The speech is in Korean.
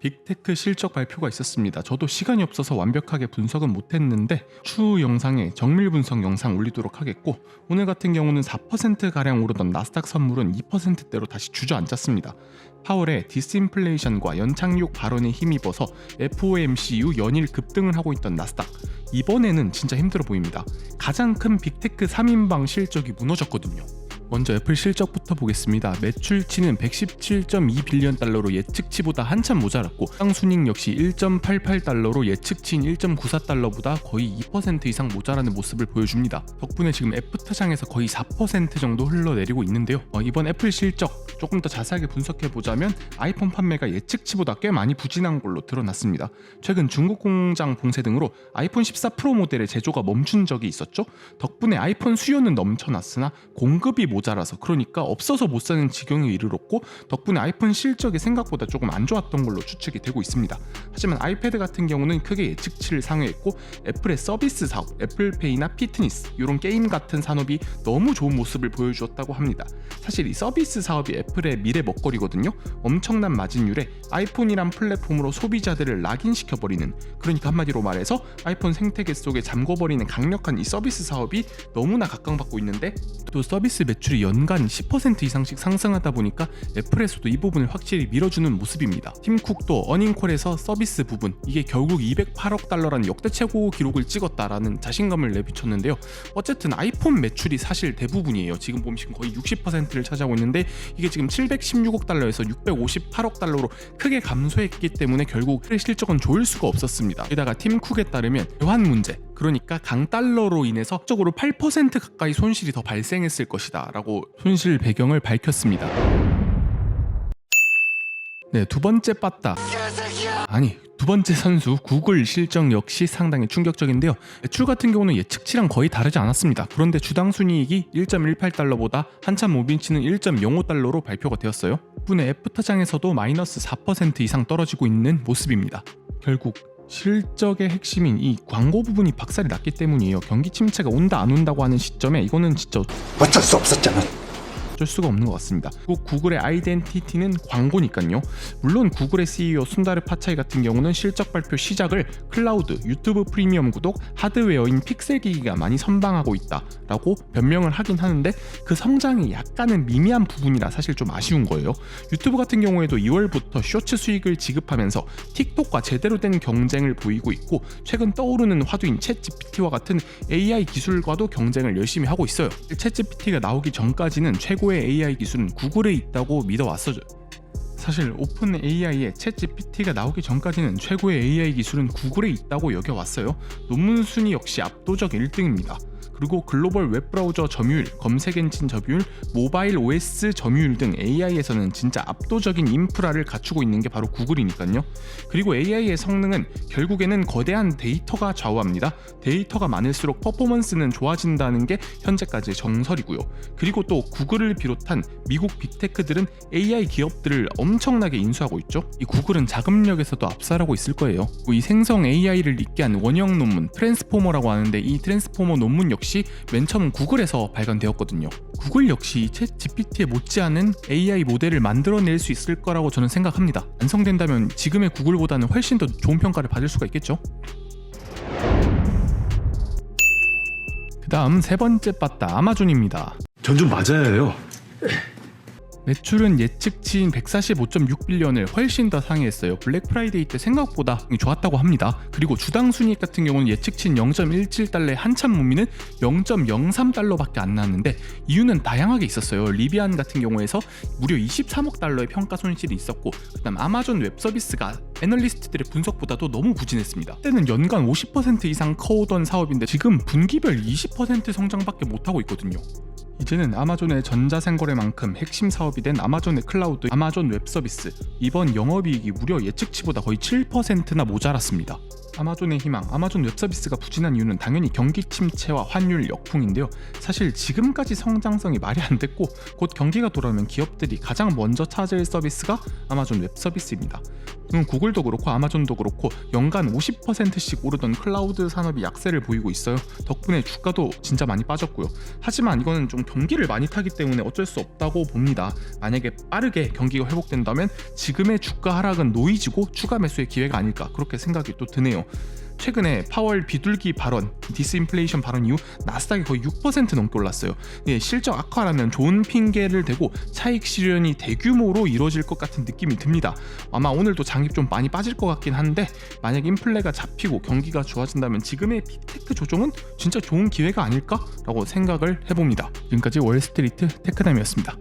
빅테크 실적 발표가 있었습니다. 저도 시간이 없어서 완벽하게 분석은 못했는데 추후 영상에 정밀 분석 영상 올리도록 하겠고, 오늘 같은 경우는 4%가량 오르던 나스닥 선물은 2%대로 다시 주저앉았습니다. 파월의 디스인플레이션과 연착륙 발언에 힘입어서 FOMC 이후 연일 급등을 하고 있던 나스닥, 이번에는 진짜 힘들어 보입니다. 가장 큰 빅테크 3인방 실적이 무너졌거든요. 먼저 애플 실적부터 보겠습니다. 매출치는 117.2 빌리언 달러로 예측치보다 한참 모자랐고, 시장순이익 역시 1.88 달러로 예측치인 1.94 달러보다 거의 2% 이상 모자라는 모습을 보여줍니다. 덕분에 지금 애프터장에서 거의 4% 정도 흘러내리고 있는데요. 이번 애플 실적 조금 더 자세하게 분석해보자면 아이폰 판매가 예측치보다 꽤 많이 부진한 걸로 드러났습니다. 최근 중국 공장 봉쇄 등으로 아이폰 14 프로 모델의 제조가 멈춘 적이 있었죠. 덕분에 아이폰 수요는 넘쳐났으나 공급이 모자라서, 그러니까 없어서 못 사는 지경에 이르렀고, 덕분에 아이폰 실적이 생각보다 조금 안 좋았던 걸로 추측이 되고 있습니다. 하지만 아이패드 같은 경우는 크게 예측치를 상회했고, 애플의 서비스 사업, 애플페이나 피트니스, 이런 게임 같은 산업이 너무 좋은 모습을 보여주었다고 합니다. 사실 이 서비스 사업이 애플의 미래 먹거리거든요. 엄청난 마진율에 아이폰이란 플랫폼으로 소비자들을 락인시켜버리는, 그러니까 한마디로 말해서 아이폰 생태계 속에 잠궈버리는 강력한 이 서비스 사업이 너무나 각광받고 있는데, 또 서비스 매출이 연간 10% 이상씩 상승하다 보니까 애플에서도 이 부분을 확실히 밀어주는 모습입니다. 팀 쿡도 어닝콜에서 서비스 부분, 이게 결국 208억 달러라는 역대 최고 기록을 찍었다라는 자신감을 내비쳤는데요. 어쨌든 아이폰 매출이 사실 대부분이에요. 지금 보면 거의 60%를 차지하고 있는데, 이게 지금 716억 달러에서 658억 달러로 크게 감소했기 때문에 결국 실적은 좋을 수가 없었습니다. 게다가 팀 쿡에 따르면 교환 문제, 그러니까 강달러로 인해서 적으로 8% 가까이 손실이 더 발생했을 것이다 라고 손실 배경을 밝혔습니다. 네, 두 번째 빠따, 두 번째 선수 구글 실적 역시 상당히 충격적인데요. 매출 같은 경우는 예측치랑 거의 다르지 않았습니다. 그런데 주당 순이익이 1.18 달러보다 한참 못 미치는 1.05 달러로 발표가 되었어요. 덕분에 애프터장에서도 마이너스 4% 이상 떨어지고 있는 모습입니다. 결국 실적의 핵심인 이 광고 부분이 박살이 났기 때문이에요. 경기 침체가 온다 안 온다고 하는 시점에 이거는 진짜 어쩔 수 없었잖아. 어쩔 수가 없는 것 같습니다. 그리고 구글의 아이덴티티는 광고니까요. 물론 구글의 CEO 순다르 파차이 같은 경우는 실적 발표 시작을 클라우드, 유튜브 프리미엄 구독, 하드웨어인 픽셀 기기가 많이 선방하고 있다라고 변명을 하긴 하는데, 그 성장이 약간은 미미한 부분이라 사실 좀 아쉬운 거예요. 유튜브 같은 경우에도 2월부터 쇼츠 수익을 지급하면서 틱톡과 제대로 된 경쟁을 보이고 있고, 최근 떠오르는 화두인 챗GPT와 같은 AI 기술과도 경쟁을 열심히 하고 있어요. 챗GPT가 나오기 전까지는 최고의 AI 기술은 구글에 있다고 믿어왔어요. 사실 오픈 AI의 챗GPT가 나오기 전까지는 최고의 AI 기술은 구글에 있다고 여겨왔어요. 논문 순위 역시 압도적 1등입니다. 그리고 글로벌 웹브라우저 점유율, 검색 엔진 점유율, 모바일 OS 점유율 등 AI에서는 진짜 압도적인 인프라를 갖추고 있는 게 바로 구글이니까요. 그리고 AI의 성능은 결국에는 거대한 데이터가 좌우합니다. 데이터가 많을수록 퍼포먼스는 좋아진다는 게 현재까지의 정설이고요. 그리고 또 구글을 비롯한 미국 빅테크들은 AI 기업들을 엄청나게 인수하고 있죠. 이 구글은 자금력에서도 압살하고 있을 거예요. 이 생성 AI를 잇게 한 원형 논문, 트랜스포머라고 하는데, 이 트랜스포머 논문 역시 맨 처음 구글에서 발간되었거든요. 구글 역시 챗 GPT에 못지않은 AI 모델을 만들어낼 수 있을 거라고 저는 생각합니다. 완성된다면 지금의 구글보다는 훨씬 더 좋은 평가를 받을 수가 있겠죠. 그 다음 세 번째 빠따, 아마존입니다. 전 좀 맞아야 해요. 매출은 예측치인 145.6 빌리언을 훨씬 더 상회했어요. 블랙 프라이데이 때 생각보다 좋았다고 합니다. 그리고 주당 순이익 같은 경우는 예측치인 0.17달러에 한참 못 미는 0.03달러밖에 안 나왔는데, 이유는 다양하게 있었어요. 리비안 같은 경우에서 무려 23억 달러의 평가 손실이 있었고, 그다음 아마존 웹 서비스가 애널리스트들의 분석보다도 너무 부진했습니다. 그때는 연간 50% 이상 커오던 사업인데 지금 분기별 20% 성장밖에 못하고 있거든요. 이제는 아마존의 전자생거래만큼 핵심 사업이 된 아마존의 클라우드, 아마존 웹 서비스, 이번 영업이익이 무려 예측치보다 거의 7%나 모자랐습니다. 아마존의 희망, 아마존 웹서비스가 부진한 이유는 당연히 경기 침체와 환율 역풍인데요. 사실 지금까지 성장성이 말이 안 됐고 곧 경기가 돌아오면 기업들이 가장 먼저 찾을 서비스가 아마존 웹서비스입니다. 구글도 그렇고 아마존도 그렇고 연간 50%씩 오르던 클라우드 산업이 약세를 보이고 있어요. 덕분에 주가도 진짜 많이 빠졌고요. 하지만 이거는 좀 경기를 많이 타기 때문에 어쩔 수 없다고 봅니다. 만약에 빠르게 경기가 회복된다면 지금의 주가 하락은 노이즈고 추가 매수의 기회가 아닐까 그렇게 생각이 또 드네요. 최근에 파월 비둘기 발언, 디스인플레이션 발언 이후 나스닥이 거의 6% 넘게 올랐어요. 실적 악화라면 좋은 핑계를 대고 차익 실현이 대규모로 이루어질 것 같은 느낌이 듭니다. 아마 오늘도 장입 좀 많이 빠질 것 같긴 한데 만약 인플레가 잡히고 경기가 좋아진다면 지금의 빅테크 조정은 진짜 좋은 기회가 아닐까라고 생각을 해봅니다. 지금까지 월스트리트 테크담이었습니다.